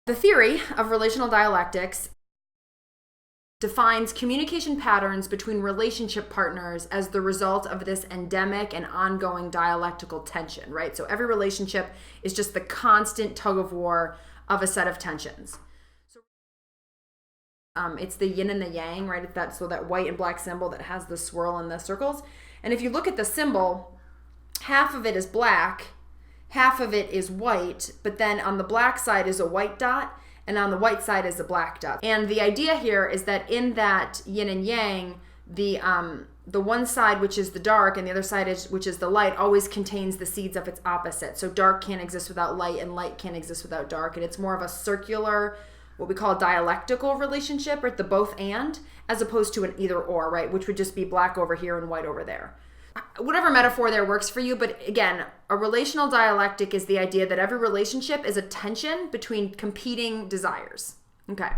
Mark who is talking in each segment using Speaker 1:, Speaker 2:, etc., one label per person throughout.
Speaker 1: The theory of relational dialectics defines communication patterns between relationship partners as the result of this endemic and ongoing dialectical tension, right? So every relationship is just the constant tug of war of a set of tensions. It's the yin and the yang, right? It's that white and black symbol that has the swirl and the circles. And if you look at the symbol, half of it is black, half of it is white, but then on the black side is a white dot, and on the white side is a black dot. And the idea here is that in that yin and yang, the one side, which is the dark, and the other side, which is the light, always contains the seeds of its opposite. So dark can't exist without light, and light can't exist without dark. And it's more of a circular, what we call a dialectical relationship, right? The both and, as opposed to an either or, right? Which would just be black over here and white over there. Whatever metaphor there works for you, but again, a relational dialectic is the idea that every relationship is a tension between competing desires. Okay.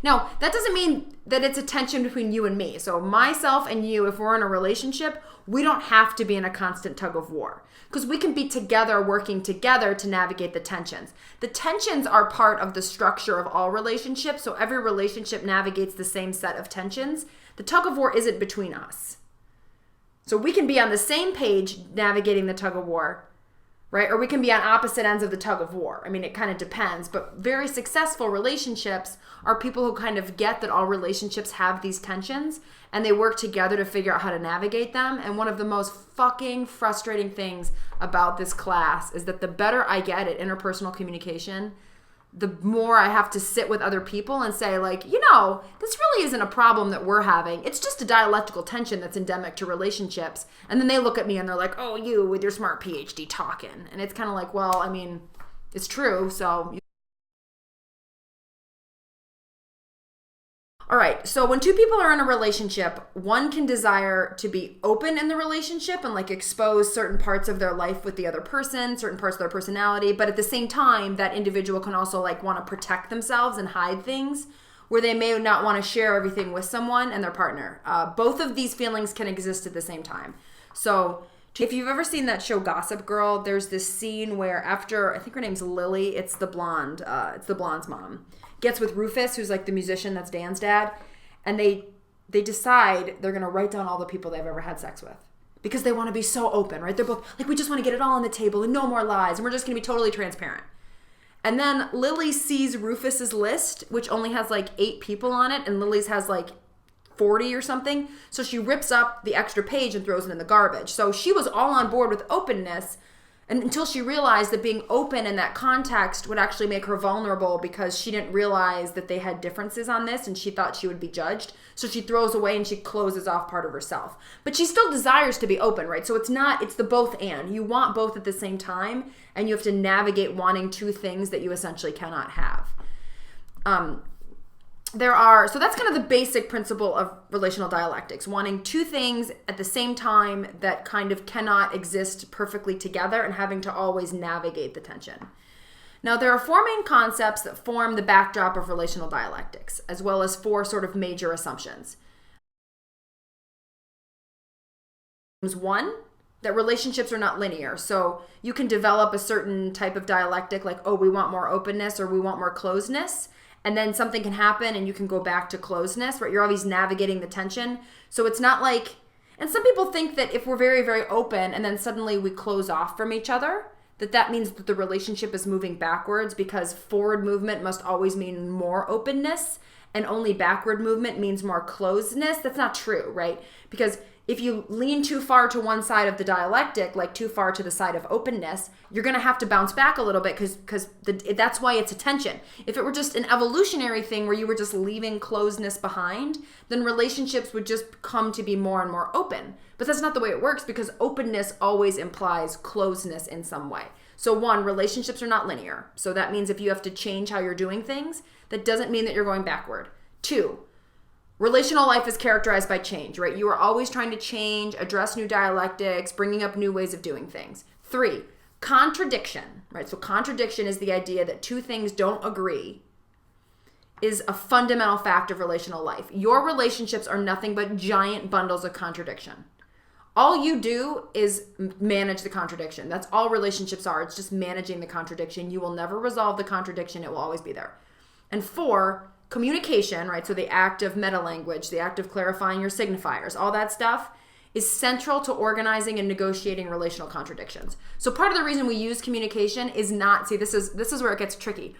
Speaker 1: Now, that doesn't mean that it's a tension between you and me. So myself and you, if we're in a relationship, we don't have to be in a constant tug of war because we can be together, working together to navigate the tensions. The tensions are part of the structure of all relationships. So every relationship navigates the same set of tensions. The tug of war isn't between us. So we can be on the same page navigating the tug of war, right? Or we can be on opposite ends of the tug of war. I mean, it kind of depends, but very successful relationships are people who kind of get that all relationships have these tensions and they work together to figure out how to navigate them. And one of the most fucking frustrating things about this class is that the better I get at interpersonal communication, the more I have to sit with other people and say, like, this really isn't a problem that we're having. It's just a dialectical tension that's endemic to relationships. And then they look at me and they're like, oh, you with your smart PhD talking. And it's kind of like, well, I mean, it's true. So, all right. So when two people are in a relationship, one can desire to be open in the relationship and like expose certain parts of their life with the other person, certain parts of their personality. But at the same time, that individual can also like want to protect themselves and hide things where they may not want to share everything with someone and their partner. Both of these feelings can exist at the same time. So if you've ever seen that show Gossip Girl, there's this scene where after, I think her name's Lily, it's the blonde's mom, gets with Rufus, who's like the musician that's Dan's dad, and they decide they're going to write down all the people they've ever had sex with because they want to be so open, right? They're both like, we just want to get it all on the table and no more lies, and we're just going to be totally transparent. And then Lily sees Rufus's list, which only has like 8 people on it, and Lily's has like 40 or something. So she rips up the extra page and throws it in the garbage. So she was all on board with openness, and until she realized that being open in that context would actually make her vulnerable because she didn't realize that they had differences on this and she thought she would be judged. So she throws away and she closes off part of herself. But she still desires to be open, right? So it's the both and. You want both at the same time and you have to navigate wanting two things that you essentially cannot have. So that's kind of the basic principle of relational dialectics, wanting two things at the same time that kind of cannot exist perfectly together and having to always navigate the tension. Now, there are 4 main concepts that form the backdrop of relational dialectics, as well as 4 sort of major assumptions. 1, that relationships are not linear. So you can develop a certain type of dialectic like, oh, we want more openness or we want more closeness. And then something can happen and you can go back to closeness, right? You're always navigating the tension. So it's not like, and some people think that if we're very, very open and then suddenly we close off from each other, that means that the relationship is moving backwards because forward movement must always mean more openness and only backward movement means more closeness. That's not true, right? Because if you lean too far to one side of the dialectic, like too far to the side of openness, you're going to have to bounce back a little bit because that's why it's a tension. If it were just an evolutionary thing where you were just leaving closeness behind, then relationships would just come to be more and more open. But that's not the way it works because openness always implies closeness in some way. So 1, relationships are not linear. So that means if you have to change how you're doing things, that doesn't mean that you're going backward. 2, relational life is characterized by change, right? You are always trying to change, address new dialectics, bringing up new ways of doing things. 3, contradiction, right? So contradiction is the idea that two things don't agree is a fundamental fact of relational life. Your relationships are nothing but giant bundles of contradiction. All you do is manage the contradiction. That's all relationships are. It's just managing the contradiction. You will never resolve the contradiction. It will always be there. And 4, communication, right? So the act of meta-language, the act of clarifying your signifiers, all that stuff is central to organizing and negotiating relational contradictions. So part of the reason we use communication is not, see, this is where it gets tricky.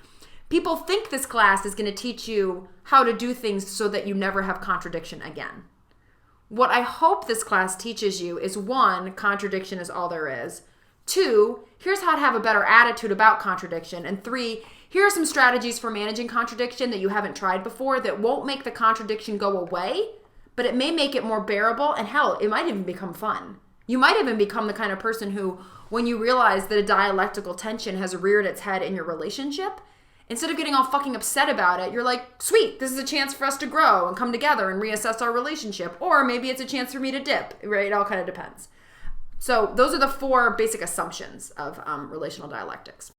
Speaker 1: People think this class is going to teach you how to do things so that you never have contradiction again. What I hope this class teaches you is 1, contradiction is all there is. 2, here's how to have a better attitude about contradiction. And 3, here are some strategies for managing contradiction that you haven't tried before that won't make the contradiction go away, but it may make it more bearable, and hell, it might even become fun. You might even become the kind of person who, when you realize that a dialectical tension has reared its head in your relationship, instead of getting all fucking upset about it, you're like, sweet, this is a chance for us to grow and come together and reassess our relationship. Or maybe it's a chance for me to dip, right? It all kind of depends. So those are the 4 basic assumptions of relational dialectics.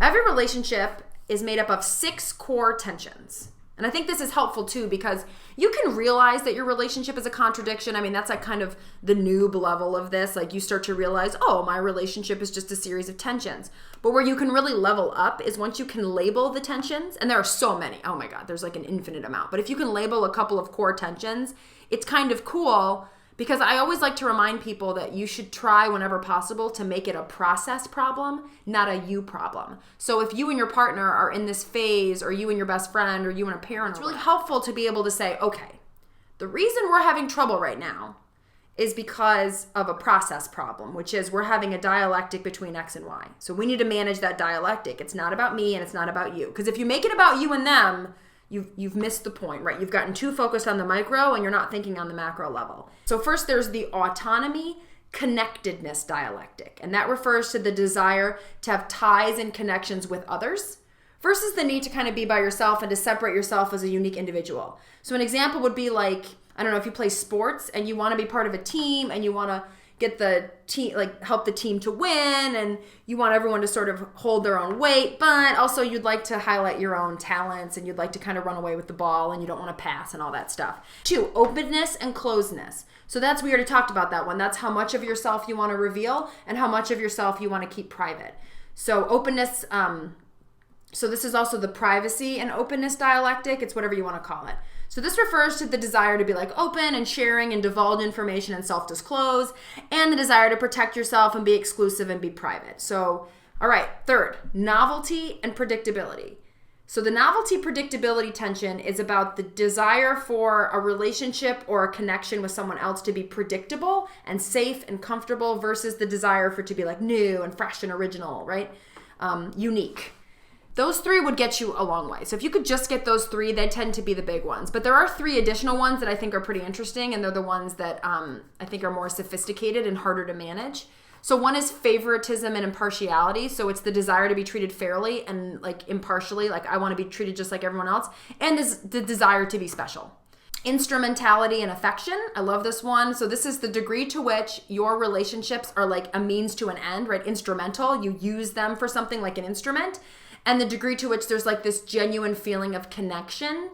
Speaker 1: Every relationship is made up of 6 core tensions. And I think this is helpful too, because you can realize that your relationship is a contradiction. I mean, that's like kind of the noob level of this. Like you start to realize, oh, my relationship is just a series of tensions. But where you can really level up is once you can label the tensions, and there are so many. Oh my God, there's like an infinite amount. But if you can label a couple of core tensions, it's kind of cool, because I always like to remind people that you should try whenever possible to make it a process problem, not a you problem. So if you and your partner are in this phase, or you and your best friend, or you and a parent, it's really helpful to be able to say, okay, the reason we're having trouble right now is because of a process problem, which is we're having a dialectic between X and Y. So we need to manage that dialectic. It's not about me and it's not about you. Because if you make it about you and them, you've missed the point, right? You've gotten too focused on the micro and you're not thinking on the macro level. So first there's the autonomy connectedness dialectic, and that refers to the desire to have ties and connections with others versus the need to kind of be by yourself and to separate yourself as a unique individual. So an example would be like, I don't know, if you play sports and you want to be part of a team and you want to get the team, like help the team to win, and you want everyone to sort of hold their own weight, but also you'd like to highlight your own talents and you'd like to kind of run away with the ball and you don't want to pass and all that stuff. 2, openness and closedness. So that's, we already talked about that one. That's how much of yourself you want to reveal and how much of yourself you want to keep private. So openness, so this is also the privacy and openness dialectic. It's whatever you want to call it. So this refers to the desire to be like open and sharing and divulge information and self-disclose, and the desire to protect yourself and be exclusive and be private. So, all right, 3rd, novelty and predictability. So the novelty predictability tension is about the desire for a relationship or a connection with someone else to be predictable and safe and comfortable versus the desire for it to be like new and fresh and original, right? Unique. Those 3 would get you a long way. So if you could just get those 3, they tend to be the big ones. But there are 3 additional ones that I think are pretty interesting, and they're the ones that I think are more sophisticated and harder to manage. So one is favoritism and impartiality. So it's the desire to be treated fairly and like impartially, like I want to be treated just like everyone else, and is the desire to be special. Instrumentality and affection. I love this one. So this is the degree to which your relationships are like a means to an end, right? Instrumental. You use them for something like an instrument. And the degree to which there's like this genuine feeling of connection.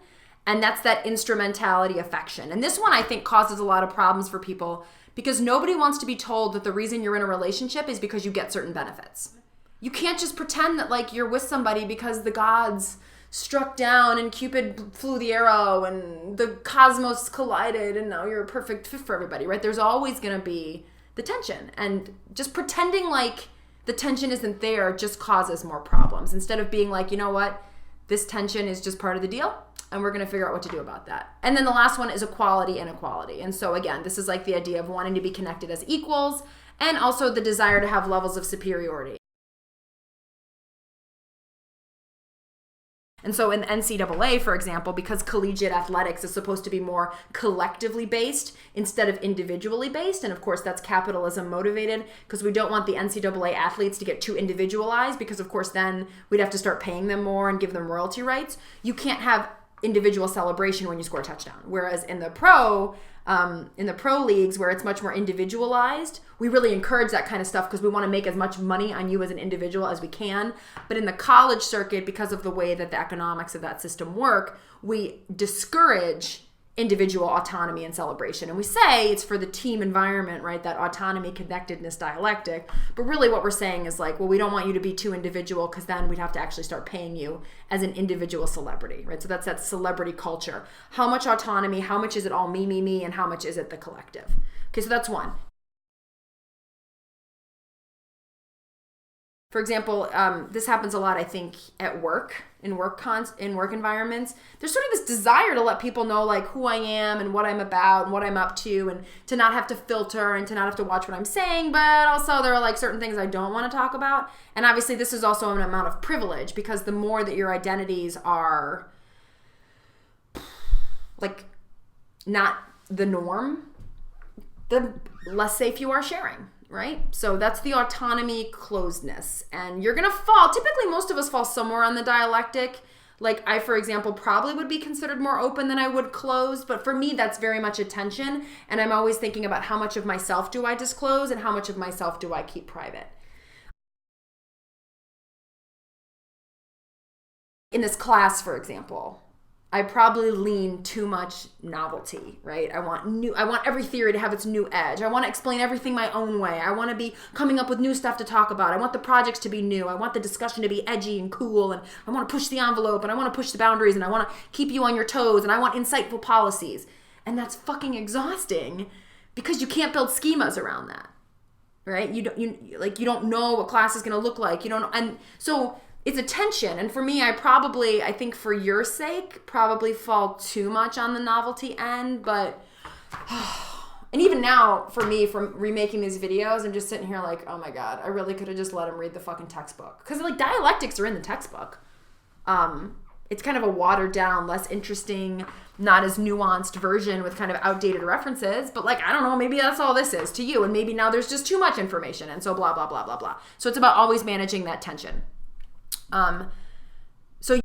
Speaker 1: And that's that instrumentality affection. And this one I think causes a lot of problems for people because nobody wants to be told that the reason you're in a relationship is because you get certain benefits. You can't just pretend that like you're with somebody because the gods struck down and Cupid flew the arrow and the cosmos collided and now you're a perfect fit for everybody, right? There's always going to be the tension. And just pretending like the tension isn't there just causes more problems instead of being like, you know what, this tension is just part of the deal and we're going to figure out what to do about that. And then the last one is equality and equality. And so again, this is like the idea of wanting to be connected as equals and also the desire to have levels of superiority. And so in the NCAA, for example, because collegiate athletics is supposed to be more collectively based instead of individually based, and of course that's capitalism motivated because we don't want the NCAA athletes to get too individualized because of course then we'd have to start paying them more and give them royalty rights. You can't have individual celebration when you score a touchdown. Whereas in the pro leagues where it's much more individualized, we really encourage that kind of stuff because we want to make as much money on you as an individual as we can. But in the college circuit, because of the way that the economics of that system work, we discourage individual autonomy and celebration. And we say it's for the team environment, right? That autonomy, connectedness dialectic. But really what we're saying is like, well, we don't want you to be too individual because then we'd have to actually start paying you as an individual celebrity, right? So that's that celebrity culture. How much autonomy, how much is it all me, me, me, and how much is it the collective? Okay, so that's one. For example, this happens a lot, I think, at work, in work environments. There's sort of this desire to let people know like who I am and what I'm about and what I'm up to, and to not have to filter and to not have to watch what I'm saying, but also there are like certain things I don't want to talk about. And obviously this is also an amount of privilege, because the more that your identities are like not the norm, the less safe you are sharing. Right? So that's the autonomy closedness. And you're going to fall, typically most of us fall somewhere on the dialectic. Like I, for example, probably would be considered more open than I would closed. But for me, that's very much a tension. And I'm always thinking about how much of myself do I disclose and how much of myself do I keep private. In this class, for example, I probably lean too much novelty, right? I want every theory to have its new edge. I want to explain everything my own way. I want to be coming up with new stuff to talk about. I want the projects to be new. I want the discussion to be edgy and cool, and I want to push the envelope, and I want to push the boundaries, and I want to keep you on your toes, and I want insightful policies. And that's fucking exhausting because you can't build schemas around that, right? You don't know what class is going to look like. You don't know. And so it's a tension. And for me, I think for your sake, probably fall too much on the novelty end. But, and even now, for me, from remaking these videos, I'm just sitting here like, oh my God, I really could have just let him read the fucking textbook. Because like dialectics are in the textbook. It's kind of a watered down, less interesting, not as nuanced version with kind of outdated references. But like, I don't know, maybe that's all this is to you. And maybe now there's just too much information. And so blah, blah, blah, blah, blah. So it's about always managing that tension. So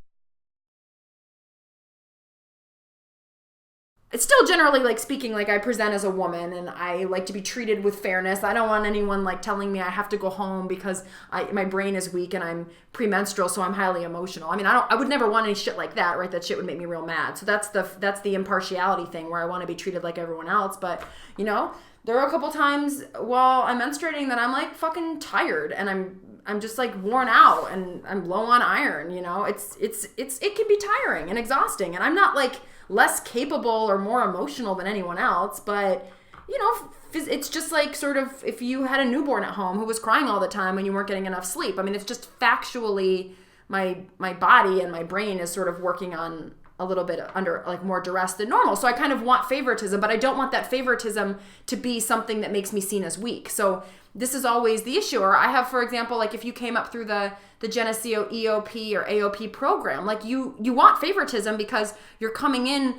Speaker 1: it's still generally like speaking, like I present as a woman and I like to be treated with fairness. I don't want anyone like telling me I have to go home because my brain is weak and I'm premenstrual, so I'm highly emotional. I mean, I would never want any shit like that, right? That shit would make me real mad. So that's the impartiality thing where I want to be treated like everyone else. But you know, there are a couple times while I'm menstruating that I'm like fucking tired and I'm just like worn out and I'm low on iron, you know. It can be tiring and exhausting, and I'm not like less capable or more emotional than anyone else, but you know, it's just like sort of if you had a newborn at home who was crying all the time when you weren't getting enough sleep. I mean, it's just factually my body and my brain is sort of working on a little bit under like more duress than normal. So I kind of want favoritism, but I don't want that favoritism to be something that makes me seen as weak. So this is always the issue. Or I have, for example, like if you came up through the Geneseo EOP or AOP program, like you want favoritism because you're coming in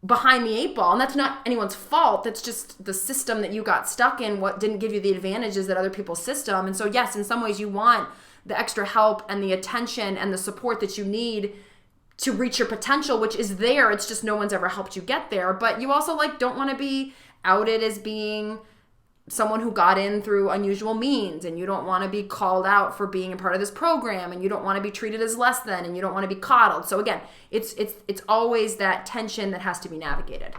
Speaker 1: behind the eight ball, and that's not anyone's fault. That's just the system that you got stuck in, what didn't give you the advantages that other people's system. And so yes, in some ways you want the extra help and the attention and the support that you need to reach your potential, which is there. It's just no one's ever helped you get there. But you also like don't want to be outed as being someone who got in through unusual means, and you don't want to be called out for being a part of this program, and you don't want to be treated as less than, and you don't want to be coddled. So again, it's always that tension that has to be navigated.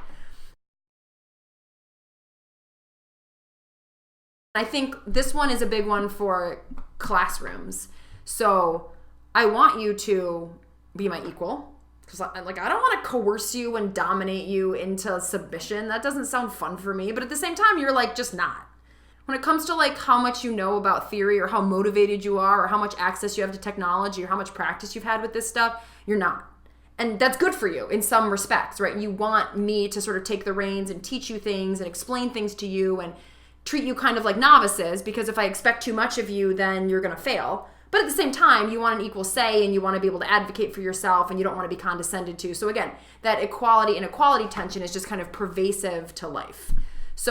Speaker 1: I think this one is a big one for classrooms. So I want you to be my equal, because like I don't want to coerce you and dominate you into submission. That doesn't sound fun for me. But at the same time, you're like just not. When it comes to like how much you know about theory or how motivated you are or how much access you have to technology or how much practice you've had with this stuff, you're not. And that's good for you in some respects, right? You want me to sort of take the reins and teach you things and explain things to you and treat you kind of like novices, because if I expect too much of you, then you're going to fail. But at the same time, you want an equal say and you want to be able to advocate for yourself and you don't want to be condescended to. So again, that equality and inequality tension is just kind of pervasive to life.